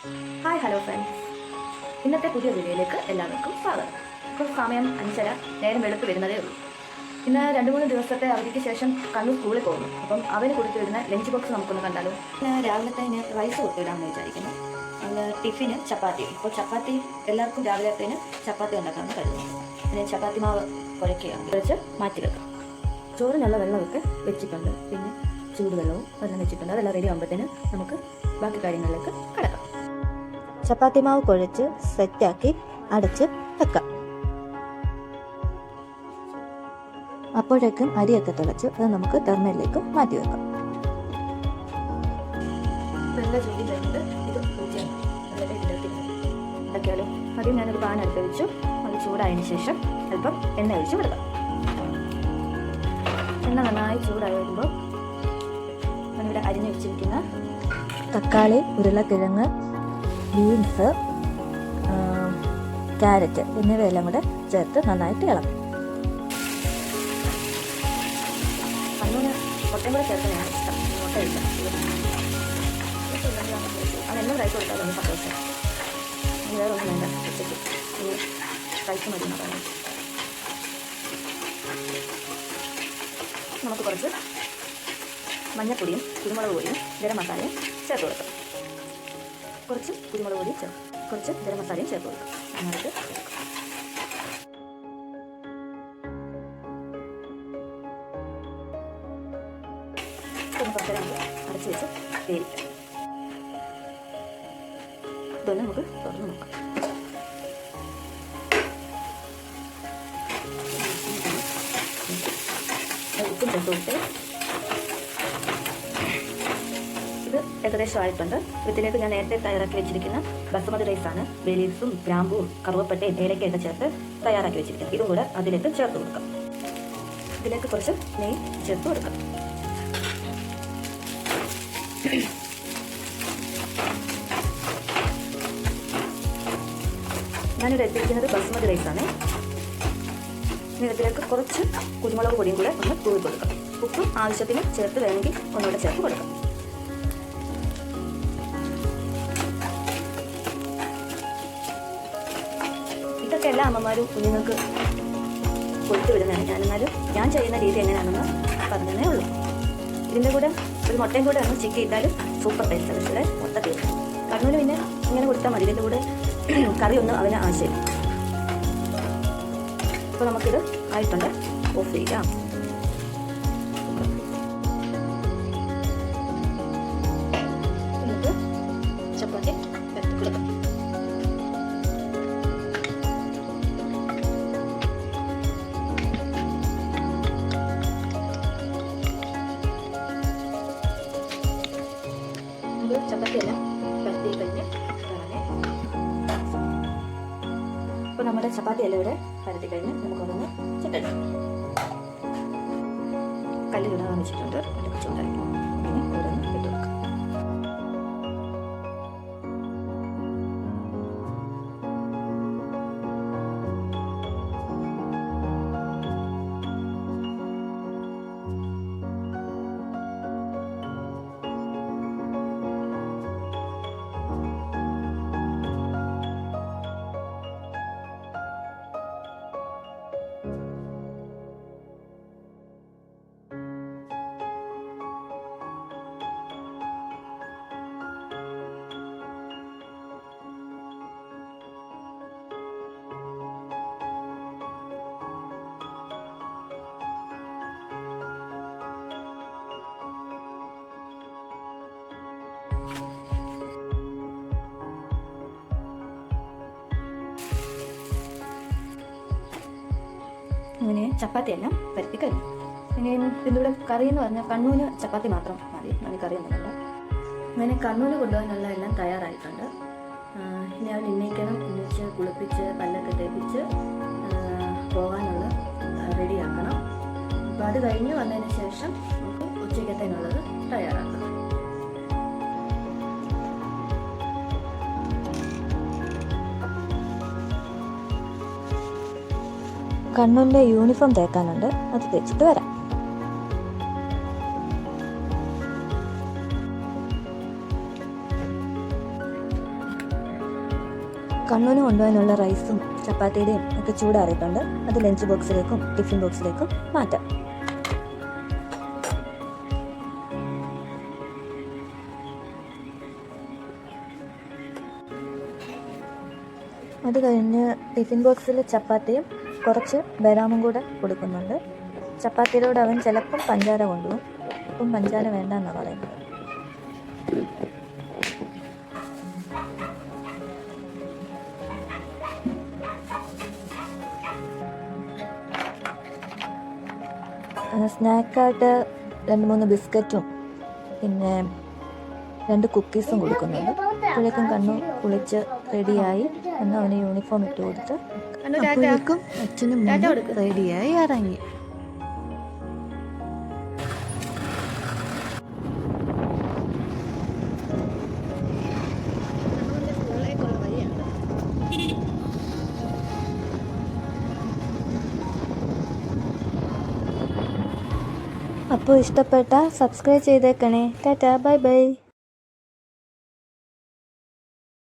Hi hello friends, ഇന്നത്തെ പുതിയ വീഡിയോയിലേക്ക് എല്ലാവർക്കും സ്വാഗതം. ഇപ്പോൾ സമയം 5:30, നേരം വെളുപ്പ് വരുന്നതേ ഉള്ളൂ. ഇന്ന് 2-3 ദിവസത്തെ അവധിക്ക് ശേഷം കണ്ണൂർ സ്കൂളിൽ പോകുന്നു. അപ്പം അവന് കൊടുത്തു വിടുന്ന ലഞ്ച് ബോക്സ് നമുക്കൊന്ന് കണ്ടാലോ. രാവിലത്തേന് റൈസ് കൊടുത്തുവിടാമെന്ന് വിചാരിക്കുന്നു. അത് ടിഫിന് ചപ്പാത്തി. ഇപ്പോൾ ചപ്പാത്തി എല്ലാവർക്കും രാവിലത്തേന് ചപ്പാത്തി ഉണ്ടാക്കാമെന്ന് കരുതുന്നു. പിന്നെ ചപ്പാത്തി മാവ് കുഴയ്ക്കുകയാണ്, കുറച്ച് മാറ്റി വെക്കാം. ചോറിനുള്ള വെള്ളമൊക്കെ വെച്ചിട്ടുണ്ട്, പിന്നെ ചൂടുവെള്ളവും ഒരെണ്ണം വെച്ചിട്ടുണ്ട്. അതെല്ലാം റെഡി ആകുമ്പോഴത്തേന് നമുക്ക് ബാക്കി കാര്യങ്ങളിലേക്ക് കടക്കാം. ചപ്പാത്തി മാവ് കുഴച്ച് സെറ്റാക്കി അടച്ച് വെക്കാം. അപ്പോഴേക്കും അരിയൊക്കെ തിളച്ച് അത് നമുക്ക് തെർമയിലേക്ക് മാറ്റി വെക്കാം. ഉണ്ടാക്കിയാലോ. ആദ്യം ഞാനൊരു പാൻ അടുത്ത് വെച്ചു. അത് ചൂടായതിനു ശേഷം അല്പം എണ്ണ ഒഴിച്ച് കൊടുക്കാം. എണ്ണ നന്നായി ചൂടായി വരുമ്പോൾ ഞാനിവിടെ അരിഞ്ഞു വെച്ചിരിക്കുന്ന തക്കാളി, ഉരുളക്കിഴങ്ങ്, ബീൻസ്, ക്യാരറ്റ് എന്നിവയെല്ലാം കൂടെ ചേർത്ത് നന്നായിട്ട് ഇളക്കും. അങ്ങനെ മുട്ടയും കൂടെ ചേർക്കുന്നതാണ് ഇഷ്ടം. മുട്ടയില്ല, അതെല്ലാം റൈസ് കൊടുത്താൽ സന്തോഷം. വേറെ ഒന്നും വേണ്ട, ഉച്ചയ്ക്ക് റൈസ് മതി എന്ന് പറയുന്നത്. നമുക്ക് കുറച്ച് മഞ്ഞപ്പൊടിയും കുരുമുളക് പൊടിയും ഗരം മസാലയും ചേർത്ത് കൊടുക്കാം. കുറച്ച് കുരുമുളക് പൊടിയും കുറച്ച് ഗരം മസാലയും ചേർത്ത് കൊടുക്കാം. നന്നായിട്ട് കുറച്ച് അടച്ചു വെച്ച് വേവിക്കാം. ഇതൊന്ന് നമുക്ക് തുറന്ന് നോക്കാം. ഉപ്പും ചേർത്ത് കൊടുത്ത് ഇത് ഏകദേശം ആയിട്ടുണ്ട്. ഇതിലേക്ക് ഞാൻ നേരത്തെ തയ്യാറാക്കി വെച്ചിരിക്കുന്ന ബസുമതി റൈസാണ്. ബേ ലീവ്സും ഗ്രാമ്പും കറുവപ്പട്ടയും ഏലക്കയൊക്കെ ചേർത്ത് തയ്യാറാക്കി വെച്ചിരിക്കുന്നത്. ഇതും കൂടെ അതിലേക്ക് ചേർത്ത് കൊടുക്കാം. ഇതിലേക്ക് കുറച്ച് നെയ്യ് ചേർത്ത് കൊടുക്കാം. ഞാനിവിടെ എത്തിയിരിക്കുന്നത് ബസുമതി റൈസാണ്. ഇതിലേക്ക് കുറച്ച് കുരുമുളക് പൊടിയും കൂടെ ഒന്ന് തൂവി കൊടുക്കാം. ഉപ്പും ആവശ്യത്തിന് ചേർത്ത് വേണമെങ്കിൽ ഒന്നുകൂടെ ചേർത്ത് കൊടുക്കാം. ഇതൊക്കെ എല്ലാ അമ്മമാരും കുഞ്ഞുങ്ങൾക്ക് കൊടുത്തു വിടുന്നതാണ്. ഞാൻ ചെയ്യുന്ന രീതി എങ്ങനെയാണെന്ന് പറഞ്ഞതേ ഉള്ളൂ. ഇതിൻ്റെ കൂടെ ഒരു മുട്ടയും കൂടെ ഒന്ന് ചിക്കി ഇട്ടാലും സൂപ്പർ ടേസ്റ്റ് ആണ്. ഇവിടെ മുട്ട തീർക്കും. കണ്ണൂര് പിന്നെ ഇങ്ങനെ കൊടുത്താൽ മതി. ഇതിൻ്റെ കൂടെ കറിയൊന്നും അവന് ആവശ്യമില്ല. അപ്പോൾ നമുക്കിത് ആയിട്ടുണ്ട്. ഓഫ് ചെയ്യാം. നമുക്ക് ചപ്പാത്തി കൊടുക്കാം. ചപ്പാത്തിയെല്ലാം പരത്തി കഴിഞ്ഞ് ഇപ്പോൾ നമ്മുടെ ചപ്പാത്തിയെല്ലാം ഇവിടെ പരത്തി കഴിഞ്ഞ് നമുക്കൊന്ന് ചുട്ടെടുക്കാം. കല്ലിലിടാൻ വെച്ചിട്ടുണ്ട്. അതിൽ ചൂടായിരിക്കും. പിന്നെ ഓരോന്ന് ഇട്ട് വെക്കാം. അങ്ങനെ ചപ്പാത്തിയെല്ലാം പരത്തി കഴിഞ്ഞു. പിന്നെ ഇതിൻ്റെ കൂടെ കറി എന്ന് പറഞ്ഞാൽ കണ്ണൂര് ചപ്പാത്തി മാത്രം മതി. അങ്ങനെ കറിയൊന്നുമില്ല. അങ്ങനെ കണ്ണൂര് കൊണ്ടുപോകാനുള്ള എല്ലാം തയ്യാറായിട്ടുണ്ട്. ഞാൻ ഉന്നയിക്കണം, ഉന്നയിച്ച് കുളിപ്പിച്ച് പല്ലൊക്കെ തേപ്പിച്ച് പോകാനുള്ള റെഡിയാക്കണം. അപ്പോൾ അത് കഴിഞ്ഞ് വന്നതിന് ശേഷം നമുക്ക് ഉച്ചയ്ക്കത്തേനുള്ളത് തയ്യാറാക്കണം. കണ്ണൂരിൻ്റെ യൂണിഫോം തേക്കാനുണ്ട്, അത് തേച്ചിട്ട് വരാം. കണ്ണൂന് കൊണ്ടുപോകാനുള്ള റൈസും ചപ്പാത്തിയുടെയും ഒക്കെ ചൂടാറിയിട്ടുണ്ട്. അത് ലഞ്ച് ബോക്സിലേക്കും ടിഫിൻ ബോക്സിലേക്കും മാറ്റാം. അത് കഴിഞ്ഞ് ടിഫിൻ ബോക്സിൽ ചപ്പാത്തിയും കുറച്ച് ബദാമും കൂടെ കൊടുക്കുന്നുണ്ട്. ചപ്പാത്തിയിലൂടെ അവൻ ചിലപ്പം പഞ്ചാര കൊണ്ടുപോകും. ഇപ്പം പഞ്ചാര വേണ്ടെന്നാണ് പറയുന്നത്. സ്നാക്കായിട്ട് 2-3 ബിസ്ക്കറ്റും പിന്നെ 2 കുക്കീസും കൊടുക്കുന്നുണ്ട്. അപ്പോഴേക്കും കണ്ണു കുളിച്ച് റെഡിയായി എന്ന് അവന് യൂണിഫോം ഇട്ട് കൊടുത്ത് അപ്പോഴേക്കും അച്ഛനും റെഡിയായി ഇറങ്ങി. അപ്പോൾ ഇഷ്ടപ്പെട്ടാൽ സബ്സ്ക്രൈബ് ചെയ്തേക്കണേ. Tata, bye bye.